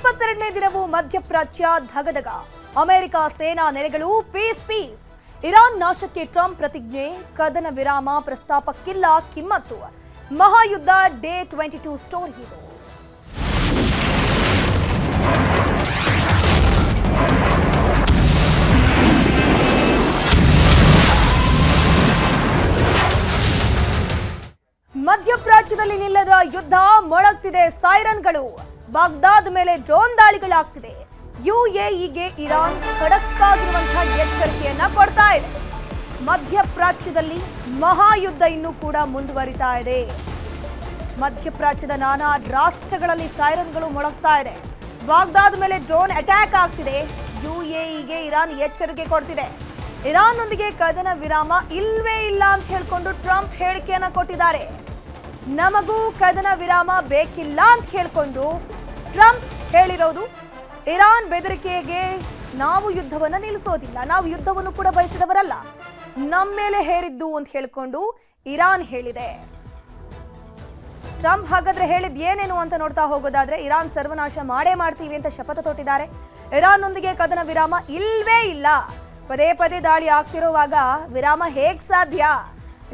22ನೇ ದಿನವೂ ಮಧ್ಯಪ್ರಾಚ್ಯ ಧಗಧಗ. ಅಮೆರಿಕ ಸೇನಾ ನೆಲೆಗಳು ಪೀಸ್. ಇರಾನ್ ನಾಶಕ್ಕೆ ಟ್ರಂಪ್ ಪ್ರತಿಜ್ಞೆ, ಕದನ ವಿರಾಮ ಪ್ರಸ್ತಾಪಕ್ಕಿಲ್ಲ ಕಿಮ್ಮತ್ತು. ಮಹಾಯುದ್ಧ ಡೇ 22 ಸ್ಟೋರಿ ಇದು. ಮಧ್ಯಪ್ರಾಚ್ಯದಲ್ಲಿ ನಿಲ್ಲದ ಯುದ್ಧ, ಮೊಳಗ್ತಿದೆ ಸೈರನ್ಗಳು. ಬಾಗ್ದಾದ್ ಮೇಲೆ ಡ್ರೋನ್ ದಾಳಿಗಳಾಗ್ತಿದೆ. ಯುಎಇಗೆ ಇರಾನ್ ಖಡಕ್ ಆಗಿರುವಂತಹ ಎಚ್ಚರಿಕೆಯನ್ನ ಕೊಡ್ತಾ ಇದೆ. ಮಧ್ಯಪ್ರಾಚ್ಯದಲ್ಲಿ ಮಹಾಯುದ್ಧ ಇನ್ನೂ ಕೂಡ ಮುಂದುವರಿತಾ ಇದೆ. ಮಧ್ಯಪ್ರಾಚ್ಯದ ನಾನಾ ರಾಷ್ಟ್ರಗಳಲ್ಲಿ ಸೈರನ್ಗಳು ಮೊಳಗ್ತಾ ಇದೆ. ಬಾಗ್ದಾದ್ ಮೇಲೆ ಡ್ರೋನ್ ಅಟ್ಯಾಕ್ ಆಗ್ತಿದೆ. ಯುಎಇಗೆ ಇರಾನ್ ಎಚ್ಚರಿಕೆ ಕೊಡ್ತಿದೆ. ಇರಾನ್ನೊಂದಿಗೆ ಕದನ ವಿರಾಮ ಇಲ್ವೇ ಇಲ್ಲ ಅಂತ ಹೇಳ್ಕೊಂಡು ಟ್ರಂಪ್ ಹೇಳಿಕೆಯನ್ನ ಕೊಟ್ಟಿದ್ದಾರೆ. ನಮಗೂ ಕದನ ವಿರಾಮ ಬೇಕಿಲ್ಲ ಅಂತ ಹೇಳ್ಕೊಂಡು ಟ್ರಂಪ್ ಹೇಳಿರೋದು. ಇರಾನ್ ಬೆದರಿಕೆಗೆ ನಾವು ಯುದ್ಧವನ್ನ ನಿಲ್ಲಿಸೋದಿಲ್ಲ, ನಾವು ಯುದ್ಧವನ್ನು ಕೂಡ ಬಯಸಿದವರಲ್ಲ, ನಮ್ಮ ಮೇಲೆ ಹೇರಿದ್ದು ಅಂತ ಹೇಳ್ಕೊಂಡು ಇರಾನ್ ಹೇಳಿದೆ. ಟ್ರಂಪ್ ಹಾಗಾದ್ರೆ ಹೇಳಿದ್ ಏನೇನು ಅಂತ ನೋಡ್ತಾ ಹೋಗೋದಾದ್ರೆ, ಇರಾನ್ ಸರ್ವನಾಶ ಮಾಡೇ ಮಾಡ್ತೀವಿ ಅಂತ ಶಪಥ ತೊಟ್ಟಿದ್ದಾರೆ. ಇರಾನ್ನೊಂದಿಗೆ ಕದನ ವಿರಾಮ ಇಲ್ವೇ ಇಲ್ಲ. ಪದೇ ಪದೇ ದಾಳಿ ಆಗ್ತಿರುವಾಗ ವಿರಾಮ ಹೇಗ್ ಸಾಧ್ಯ?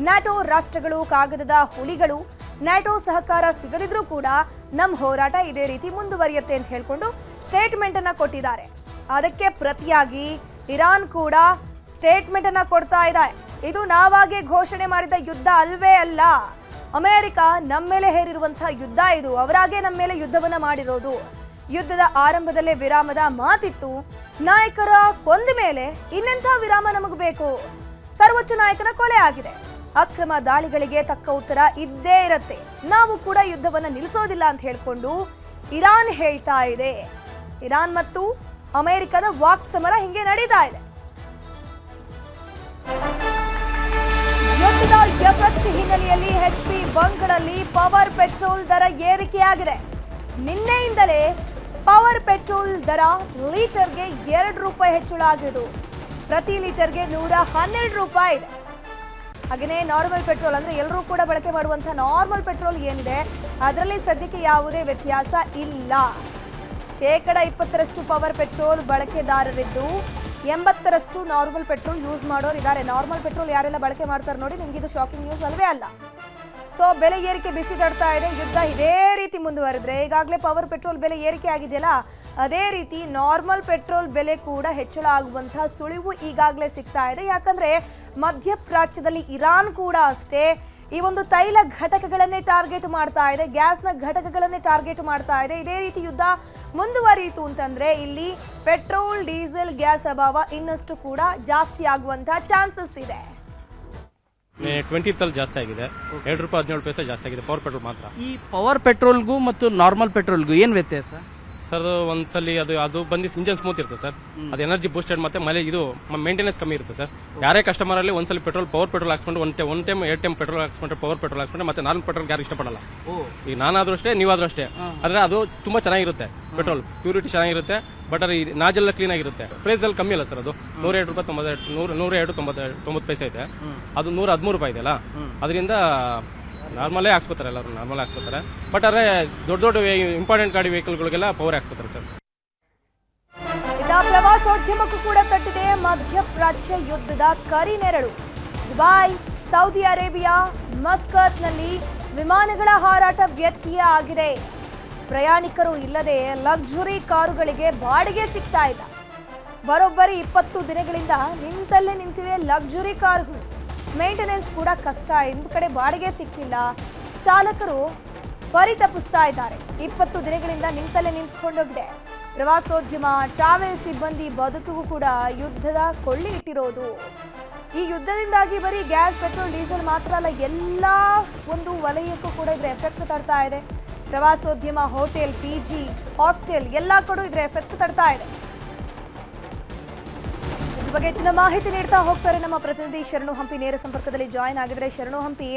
ನ್ಯಾಟೋ ರಾಷ್ಟ್ರಗಳು ಕಾಗದದ ಹುಲಿಗಳು. ನ್ಯಾಟೋ ಸಹಕಾರ ಸಿಗದಿದ್ರೂ ಕೂಡ ನಮ್ಮ ಹೋರಾಟ ಇದೇ ರೀತಿ ಮುಂದುವರಿಯುತ್ತೆ ಅಂತ ಹೇಳ್ಕೊಂಡು ಸ್ಟೇಟ್ಮೆಂಟ್ ಅನ್ನ ಕೊಟ್ಟಿದ್ದಾರೆ. ಅದಕ್ಕೆ ಪ್ರತಿಯಾಗಿ ಇರಾನ್ ಕೂಡ ಸ್ಟೇಟ್ಮೆಂಟ್ ಅನ್ನ ಕೊಡ್ತಾ ಇದೆ. ಇದು ನಾವಾಗೆ ಘೋಷಣೆ ಮಾಡಿದ ಯುದ್ಧ ಅಲ್ವೇ ಅಲ್ಲ. ಅಮೆರಿಕ ನಮ್ಮ ಮೇಲೆ ಹೇರಿರುವಂತಹ ಯುದ್ಧ ಇದು. ಅವರಾಗೆ ನಮ್ಮ ಮೇಲೆ ಯುದ್ಧವನ್ನ ಮಾಡಿರೋದು. ಯುದ್ಧದ ಆರಂಭದಲ್ಲೇ ವಿರಾಮದ ಮಾತಿತ್ತು. ನಾಯಕರ ಕೊಂದ ಮೇಲೆ ಇನ್ನೆಂಥ ವಿರಾಮ ನಮಗೆ ಬೇಕು? ಸರ್ವೋಚ್ಚ ನಾಯಕನ ಕೊಲೆ ಆಗಿದೆ. ಅಕ್ರಮ ದಾಳಿಗಳಿಗೆ ತಕ್ಕ ಉತ್ತರ ಇದ್ದೇ ಇರತ್ತೆ. ನಾವು ಕೂಡ ಯುದ್ಧವನ್ನ ನಿಲ್ಲಿಸೋದಿಲ್ಲ ಅಂತ ಹೇಳ್ಕೊಂಡು ಇರಾನ್ ಹೇಳ್ತಾ ಇದೆ. ಇರಾನ್ ಮತ್ತು ಅಮೆರಿಕದ ವಾಕ್ ಸಮರ ಹಿಂಗೆ ನಡೀತಾ ಇದೆ. ಯುದ್ಧದ ಎಫೆಕ್ಟ್ ಹಿನ್ನೆಲೆಯಲ್ಲಿ HP ಬಂಕ್ಗಳಲ್ಲಿ ಪವರ್ ಪೆಟ್ರೋಲ್ ದರ ಏರಿಕೆಯಾಗಿದೆ. ನಿನ್ನೆಯಿಂದಲೇ ಪವರ್ ಪೆಟ್ರೋಲ್ ದರ ಲೀಟರ್ಗೆ 2 ರೂಪಾಯಿ ಹೆಚ್ಚಳ ಆಗಿದ್ದು, ಪ್ರತಿ ಲೀಟರ್ಗೆ 112 ರೂಪಾಯಿ ಇದೆ. ಹಾಗೆಯೇ ನಾರ್ಮಲ್ ಪೆಟ್ರೋಲ್ ಅಂದ್ರೆ ಎಲ್ಲರೂ ಕೂಡ ಬಳಕೆ ಮಾಡುವಂತಹ ನಾರ್ಮಲ್ ಪೆಟ್ರೋಲ್ ಏನಿದೆ ಅದರಲ್ಲಿ ಸದ್ಯಕ್ಕೆ ಯಾವುದೇ ವ್ಯತ್ಯಾಸ ಇಲ್ಲ. 20% ಪವರ್ ಪೆಟ್ರೋಲ್ ಬಳಕೆದಾರರಿದ್ದು 80% ನಾರ್ಮಲ್ ಪೆಟ್ರೋಲ್ ಯೂಸ್ ಮಾಡೋರು ಇದ್ದಾರೆ. ನಾರ್ಮಲ್ ಪೆಟ್ರೋಲ್ ಯಾರೆಲ್ಲ ಬಳಕೆ ಮಾಡ್ತಾರೆ ನೋಡಿ, ನಿಮ್ಗೆ ಇದು ಶಾಕಿಂಗ್ ನ್ಯೂಸ್ ಅಲ್ವೇ ಅಲ್ಲ. ಸೊ ಬೆಲೆ ಏರಿಕೆ ಬಿಸಿ ತಡ್ತಾ ಇದೆ. ಯುದ್ಧ ಇದೇ ರೀತಿ ಮುಂದುವರೆದ್ರೆ, ಈಗಾಗಲೇ ಪವರ್ ಪೆಟ್ರೋಲ್ ಬೆಲೆ ಏರಿಕೆ ಆಗಿದೆಯಲ್ಲ, ಅದೇ ರೀತಿ ನಾರ್ಮಲ್ ಪೆಟ್ರೋಲ್ ಬೆಲೆ ಕೂಡ ಹೆಚ್ಚಳ ಆಗುವಂತಹ ಸುಳಿವು ಈಗಾಗಲೇ ಸಿಗ್ತಾ ಇದೆ. ಯಾಕಂದ್ರೆ ಮಧ್ಯಪ್ರಾಚ್ಯದಲ್ಲಿ ಇರಾನ್ ಕೂಡ ಅಷ್ಟೇ ಈ ಒಂದು ತೈಲ ಘಟಕಗಳನ್ನೇ ಟಾರ್ಗೆಟ್ ಮಾಡ್ತಾ ಇದೆ, ಗ್ಯಾಸ್ನ ಘಟಕಗಳನ್ನೇ ಟಾರ್ಗೆಟ್ ಮಾಡ್ತಾ ಇದೆ. ಇದೇ ರೀತಿ ಯುದ್ಧ ಮುಂದುವರಿಯಿತು ಅಂತಂದ್ರೆ ಇಲ್ಲಿ ಪೆಟ್ರೋಲ್, ಡೀಸೆಲ್, ಗ್ಯಾಸ್ ಅಭಾವ ಇನ್ನಷ್ಟು ಕೂಡ ಜಾಸ್ತಿ ಆಗುವಂತಹ ಚಾನ್ಸಸ್ ಇದೆ. 20 ಜಾಸ್ತಿ ಆಗಿದೆ. 2 ರೂಪಾಯಿ 17 ಪೈಸೆ ಜಾಸ್ತಿ ಆಗಿದೆ ಪವರ್ ಪೆಟ್ರೋಲ್ ಮಾತ್ರ. ಈ ಪವರ್ ಪೆಟ್ರೋಲ್ಗೂ ಮತ್ತು ನಾರ್ಮಲ್ ಪೆಟ್ರೋಲ್ಗೂ ಏನು ವ್ಯತ್ಯಾಸ ಸರ್? ಒಂದ್ಸಲಿ ಅದು ಬಂದು ಇಂಜನ್ ಸ್ಮೂತ್ ಇರುತ್ತೆ ಸರ್. ಅದು ಎನರ್ಜಿ ಬೂಸ್ಟೆಡ್ ಮತ್ತೆ ಇದು ಮೇಂಟೆನೆನ್ಸ್ ಕಮ್ಮಿ ಇರುತ್ತೆ ಸರ್. ಯಾರೇ ಕಸ್ಟಮರ್ ಅಲ್ಲಿ ಒಂದ್ಸಲಿ ಪವರ್ ಪೆಟ್ರೋಲ್ ಹಾಕ್ಸ್ಕೊಂಡು ಒನ್ ಟೈಮ್ 2 ಟೈಮ್ ಪೆಟ್ರೋಲ್ ಹಾಕ್ಸ್ಕೊಂಡ್ರೆ ಪವರ್ ಪೆಟ್ರೋಲ್ ಹಾಕ್ಸ್ಕೊಂಡ್ರೆ ಮತ್ತೆ ನಾರ್ಮಲ್ ಪೆಟ್ರೋಲ್ ಯಾರು ಇಷ್ಟಪಡಲ್ಲ. ಈಗ ನಾನಾದ್ರೂ ಅಷ್ಟೇ, ನೀವಾದ್ರೂ ಅಷ್ಟೇ. ಆದ್ರೆ ಅದು ತುಂಬಾ ಚೆನ್ನಾಗಿರುತ್ತೆ ಪೆಟ್ರೋಲ್, ಪ್ಯೂರಿಟಿ ಚೆನ್ನಾಗಿರುತ್ತೆ. ಬಟ್ ಅದು ನಾಜೆಲ್ಲ ಕ್ಲೀನ್ ಆಗಿರುತ್ತೆ. ಪ್ರೈಸ್ ಅಲ್ಲಿ ಕಮ್ಮಿ ಅಲ್ಲ ಸರ್. ಅದು 102 ರೂಪಾಯಿ 102.90 ಪೈಸೆ ಇದೆ. ಅದು 113 ರೂಪಾಯಿ ಇದೆಯಲ್ಲ, ಅದರಿಂದ ನಾರ್ಮಲೇ ಹಾಕ್ಸ್ಕೊತಾರೆ, ಎಲ್ಲರೂ ನಾರ್ಮಲ್ ಹಾಕ್ಸ್ಕೊತಾರೆ. ಬಟ್ ಆದ್ರೆ ದೊಡ್ಡ ಇಂಪಾರ್ಟೆಂಟ್ ಗಾಡಿ ವೆಹಿಕಲ್ಗಳಿಗೆಲ್ಲ ಪವರ್ ಹಾಕ್ಸ್ಕೊತಾರೆ ಸರ್. ಪ್ರವಾಸೋದ್ಯಮಕ್ಕೂ ಕೂಡ ತಟ್ಟಿದೆ ಮಧ್ಯಪ್ರಾಚ್ಯ ಯುದ್ಧದ ಕರಿನೆರಳು. ದುಬೈ, ಸೌದಿ ಅರೇಬಿಯಾ, ಮಸ್ಕತ್ನಲ್ಲಿ ವಿಮಾನಗಳ ಹಾರಾಟ ವ್ಯತ್ಯಯ ಆಗಿದೆ. ಪ್ರಯಾಣಿಕರು ಇಲ್ಲದೆ ಲಕ್ಸುರಿ ಕಾರುಗಳಿಗೆ ಬಾಡಿಗೆ ಸಿಗ್ತಾ ಇಲ್ಲ. ಬರೋಬ್ಬರಿ 20 ದಿನಗಳಿಂದ ನಿಂತಲ್ಲೇ ನಿಂತಿವೆ ಲಕ್ಸುರಿ ಕಾರುಗಳು. ಮೇಂಟೆನೆನ್ಸ್ ಕೂಡ ಕಷ್ಟ. ಒಂದು ಕಡೆ ಬಾಡಿಗೆ ಸಿಗ್ತಿಲ್ಲ, ಚಾಲಕರು ಪರಿತಪಿಸ್ತಾ ಇದ್ದಾರೆ. 20 ದಿನಗಳಿಂದ ನಿಂತಲ್ಲೇ ನಿಂತ್ಕೊಂಡೋಗಿದೆ. ಪ್ರವಾಸೋದ್ಯಮ, ಟ್ರಾವೆಲ್ ಸಿಬ್ಬಂದಿ ಬದುಕಿಗೂ ಕೂಡ ಯುದ್ಧದ ಕೊಳ್ಳಿ ಇಟ್ಟಿರೋದು. ಈ ಯುದ್ಧದಿಂದಾಗಿ ಬರೀ ಗ್ಯಾಸ್, ಪೆಟ್ರೋಲ್, ಡೀಸೆಲ್ ಮಾತ್ರ ಅಲ್ಲ, ಎಲ್ಲ ಒಂದು ವಲಯಕ್ಕೂ ಕೂಡ ಇದರ ಎಫೆಕ್ಟ್ ತಡ್ತಾ ಇದೆ. ಪ್ರವಾಸೋದ್ಯಮ, ಹೋಟೆಲ್, PG, ಹಾಸ್ಟೆಲ್ ಎಲ್ಲ ಕಡೆ ಇದರ ಎಫೆಕ್ಟ್ ತಡ್ತಾ ಇದೆ. ಇದ್ರ ಬಗ್ಗೆ ಹೆಚ್ಚಿನ ಮಾಹಿತಿ ನೀಡ್ತಾ ಹೋಗ್ತಾರೆ ನಮ್ಮ ಪ್ರತಿನಿಧಿ ಶರಣು ಹಂಪಿ. ನೇರ ಸಂಪರ್ಕದಲ್ಲಿ ಜಾಯಿನ್ ಆಗಿದ್ರೆ ಶರಣು ಹಂಪಿ,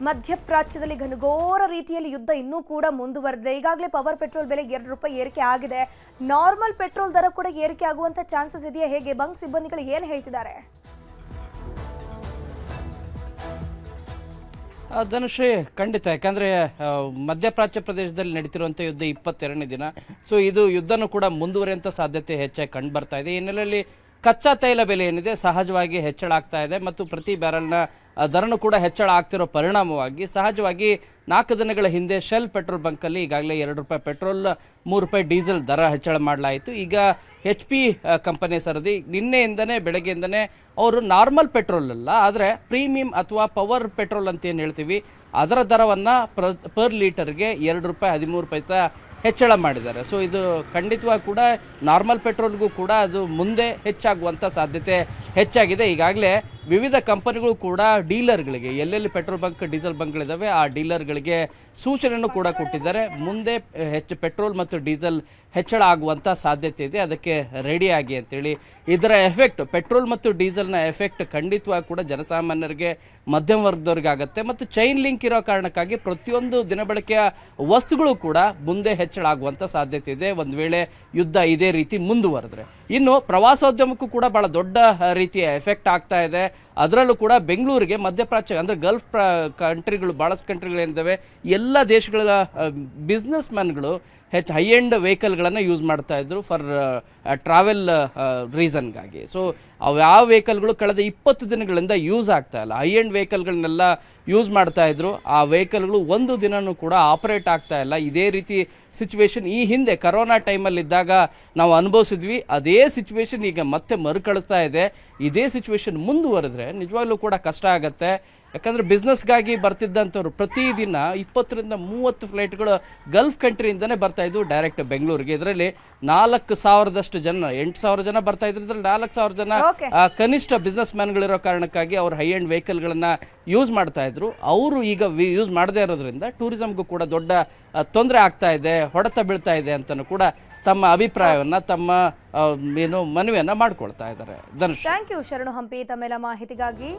ಮಧ್ಯಪ್ರಾಚ್ಯದಲ್ಲಿ ಘನಘೋರ ರೀತಿಯಲ್ಲಿ ಯುದ್ಧ ಇನ್ನೂ ಕೂಡ ಮುಂದುವರೆದಿದೆ. ಈಗಾಗಲೇ ಪವರ್ ಪೆಟ್ರೋಲ್ ಬೆಲೆ 2 ರೂಪಾಯಿ ಏರಿಕೆ ಆಗಿದೆ. ನಾರ್ಮಲ್ ಪೆಟ್ರೋಲ್ ದರ ಕೂಡ ಏರಿಕೆ ಆಗುವಂತ ಚಾನ್ಸಸ್ ಇದೆಯಾ? ಹೇಗೆ ಬಂಕ್ ಸಿಬ್ಬಂದಿಗಳು ಏನು ಹೇಳ್ತಿದ್ದಾರೆ? ಧನುಶ್ರೀ ಖಂಡಿತ, ಯಾಕಂದರೆ ಮಧ್ಯಪ್ರಾಚ್ಯ ಪ್ರದೇಶದಲ್ಲಿ ನಡೀತಿರುವಂಥ ಯುದ್ಧ 22ನೇ ದಿನ. ಸೊ ಇದು ಯುದ್ಧನೂ ಕೂಡ ಮುಂದುವರಿಯುವಂಥ ಸಾಧ್ಯತೆ ಹೆಚ್ಚಾಗಿ ಕಂಡು ಬರ್ತಾ ಇದೆ. ಈ ಹಿನ್ನೆಲೆಯಲ್ಲಿ ಕಚ್ಚಾ ತೈಲ ಬೆಲೆ ಏನಿದೆ ಸಹಜವಾಗಿ ಹೆಚ್ಚಳ ಆಗ್ತಾ ಇದೆ ಮತ್ತು ಪ್ರತಿ ಬ್ಯಾರಲ್ನ ದರನೂ ಕೂಡ ಹೆಚ್ಚಳ ಆಗ್ತಿರೋ ಪರಿಣಾಮವಾಗಿ ಸಹಜವಾಗಿ 4 ದಿನಗಳ ಹಿಂದೆ ಶೆಲ್ ಪೆಟ್ರೋಲ್ ಬಂಕಲ್ಲಿ ಈಗಾಗಲೇ ₹2 ಪೆಟ್ರೋಲ್, ₹3 ಡೀಸೆಲ್ ದರ ಹೆಚ್ಚಳ ಮಾಡಲಾಯಿತು. ಈಗ HP ಕಂಪನಿ ಸರದಿ ನಿನ್ನೆಯಿಂದನೇ ಬೆಳಗ್ಗೆಯಿಂದನೇ ಅವರು ನಾರ್ಮಲ್ ಪೆಟ್ರೋಲ್ ಅಲ್ಲ, ಆದರೆ ಪ್ರೀಮಿಯಂ ಅಥವಾ ಪವರ್ ಪೆಟ್ರೋಲ್ ಅಂತ ಏನು ಹೇಳ್ತೀವಿ ಅದರ ದರವನ್ನು ಪರ್ ಲೀಟರ್ಗೆ ₹2.13 ಹೆಚ್ಚಳ ಮಾಡಿದ್ದಾರೆ. ಸೊ ಇದು ಖಂಡಿತವಾಗಿ ಕೂಡ ನಾರ್ಮಲ್ ಪೆಟ್ರೋಲ್ಗೂ ಕೂಡ ಅದು ಮುಂದೆ ಹೆಚ್ಚಾಗುವಂಥ ಸಾಧ್ಯತೆ ಹೆಚ್ಚಾಗಿದೆ. ಈಗಾಗಲೇ ವಿವಿಧ ಕಂಪನಿಗಳು ಕೂಡ ಡೀಲರ್ಗಳಿಗೆ ಎಲ್ಲೆಲ್ಲಿ ಪೆಟ್ರೋಲ್ ಬಂಕ್ ಡೀಸೆಲ್ ಬಂಕ್ಗಳಿದ್ದಾವೆ ಆ ಡೀಲರ್ಗಳಿಗೆ ಸೂಚನೆಯನ್ನು ಕೂಡ ಕೊಟ್ಟಿದ್ದಾರೆ. ಮುಂದೆ ಪೆಟ್ರೋಲ್ ಮತ್ತು ಡೀಸೆಲ್ ಹೆಚ್ಚಳ ಆಗುವಂಥ ಸಾಧ್ಯತೆ ಇದೆ, ಅದಕ್ಕೆ ರೆಡಿಯಾಗಿ ಅಂತೇಳಿ. ಇದರ ಎಫೆಕ್ಟ್ ಪೆಟ್ರೋಲ್ ಮತ್ತು ಡೀಸೆಲ್ನ ಎಫೆಕ್ಟ್ ಖಂಡಿತವಾಗಿ ಕೂಡ ಜನಸಾಮಾನ್ಯರಿಗೆ, ಮಧ್ಯಮ ವರ್ಗದವ್ರಿಗೆ ಆಗುತ್ತೆ. ಮತ್ತು ಚೈನ್ ಲಿಂಕ್ ಇರೋ ಕಾರಣಕ್ಕಾಗಿ ಪ್ರತಿಯೊಂದು ದಿನಬಳಕೆಯ ವಸ್ತುಗಳು ಕೂಡ ಮುಂದೆ ಹೆಚ್ಚಳ ಆಗುವಂಥ ಸಾಧ್ಯತೆ ಇದೆ ಒಂದು ವೇಳೆ ಯುದ್ಧ ಇದೇ ರೀತಿ ಮುಂದುವರೆದ್ರೆ. ಇನ್ನು ಪ್ರವಾಸೋದ್ಯಮಕ್ಕೂ ಕೂಡ ಭಾಳ ದೊಡ್ಡ ರೀತಿಯ ಎಫೆಕ್ಟ್ ಆಗ್ತಾ ಇದೆ. ಅದರಲ್ಲೂ ಕೂಡ ಬೆಂಗಳೂರಿಗೆ ಮಧ್ಯಪ್ರಾಚ್ಯ ಅಂದರೆ ಗಲ್ಫ್ ಕಂಟ್ರಿಗಳು, ಭಾಳಷ್ಟು ಕಂಟ್ರಿಗಳೇನಿದ್ದಾವೆ ಎಲ್ಲ ದೇಶಗಳ ಬಿಸ್ನೆಸ್ ಮ್ಯಾನ್ಗಳು ಹೈ ಎಂಡ್ ವೆಹಿಕಲ್ಗಳನ್ನು ಯೂಸ್ ಮಾಡ್ತಾ ಇದ್ರು ಫಾರ್ ಟ್ರಾವೆಲ್ ರೀಸನ್ಗಾಗಿ. ಸೊ ಯಾವ ವೆಹಿಕಲ್ಗಳು ಕಳೆದ 20 ದಿನಗಳಿಂದ ಯೂಸ್ ಆಗ್ತಾ ಇಲ್ಲ, ಹೈ ಎಂಡ್ ವೆಹಿಕಲ್ಗಳನ್ನೆಲ್ಲ ಯೂಸ್ ಮಾಡ್ತಾ ಇದ್ರು. ಆ ವೆಹಿಕಲ್ಗಳು ಒಂದು ದಿನನೂ ಕೂಡ ಆಪರೇಟ್ ಆಗ್ತಾ ಇಲ್ಲ. ಇದೇ ರೀತಿ ಸಿಚುವೇಶನ್ ಈ ಹಿಂದೆ ಕರೋನಾ ಟೈಮಲ್ಲಿದ್ದಾಗ ನಾವು ಅನುಭವಿಸಿದ್ವಿ. ಅದೇ ಸಿಚುವೇಶನ್ ಈಗ ಮತ್ತೆ ಮರುಕಳಿಸ್ತಾ ಇದೆ. ಇದೇ ಸಿಚುವೇಶನ್ ಮುಂದುವರೆದ್ರೆ ನಿಜವಾಗ್ಲೂ ಕೂಡ ಕಷ್ಟ ಆಗುತ್ತೆ. ಯಾಕಂದರೆ ಬಿಸ್ನೆಸ್ಗಾಗಿ ಬರ್ತಿದ್ದಂಥವ್ರು ಪ್ರತಿದಿನ 20ರಿಂದ 30 ಫ್ಲೈಟ್ಗಳು ಗಲ್ಫ್ ಕಂಟ್ರಿಯಿಂದನೇ ಬರ್ತಾಯಿದ್ವು ಡೈರೆಕ್ಟ್ ಬೆಂಗಳೂರಿಗೆ. ಇದರಲ್ಲಿ 4,000ದಷ್ಟು ಜನ, 8,000 ಜನ ಬರ್ತಾಯಿದ್ರು. ಇದರಲ್ಲಿ 4,000 ಜನ ಕನಿಷ್ಠ ಬಿಸ್ನೆಸ್ ಮ್ಯಾನ್ಗಳಿರೋ ಕಾರಣಕ್ಕಾಗಿ ಅವ್ರು ಹೈ ಎಂಡ್ ವೆಹಿಕಲ್ಗಳನ್ನು ಯೂಸ್ ಮಾಡ್ತಾ ಇದ್ರು. ಅವರು ಈಗ ಯೂಸ್ ಮಾಡದೇ ಇರೋದ್ರಿಂದ ಟೂರಿಸಮ್ಗೂ ಕೂಡ ದೊಡ್ಡ ತೊಂದರೆ ಆಗ್ತಾ ಇದೆ, ಹೊಡೆತ ಬೀಳ್ತಾ ಇದೆ ಅಂತಲೂ ಕೂಡ ತಮ್ಮ ಅಭಿಪ್ರಾಯವನ್ನು, ತಮ್ಮ ಮನವಿಯನ್ನು ಮಾಡ್ಕೊಳ್ತಾ ಇದ್ದಾರೆ. ಧನುಷ್, ಥ್ಯಾಂಕ್ ಯು ಶರಣು ಹಂಪಿ ತಮ್ಮೆಲ್ಲ ಮಾಹಿತಿಗಾಗಿ.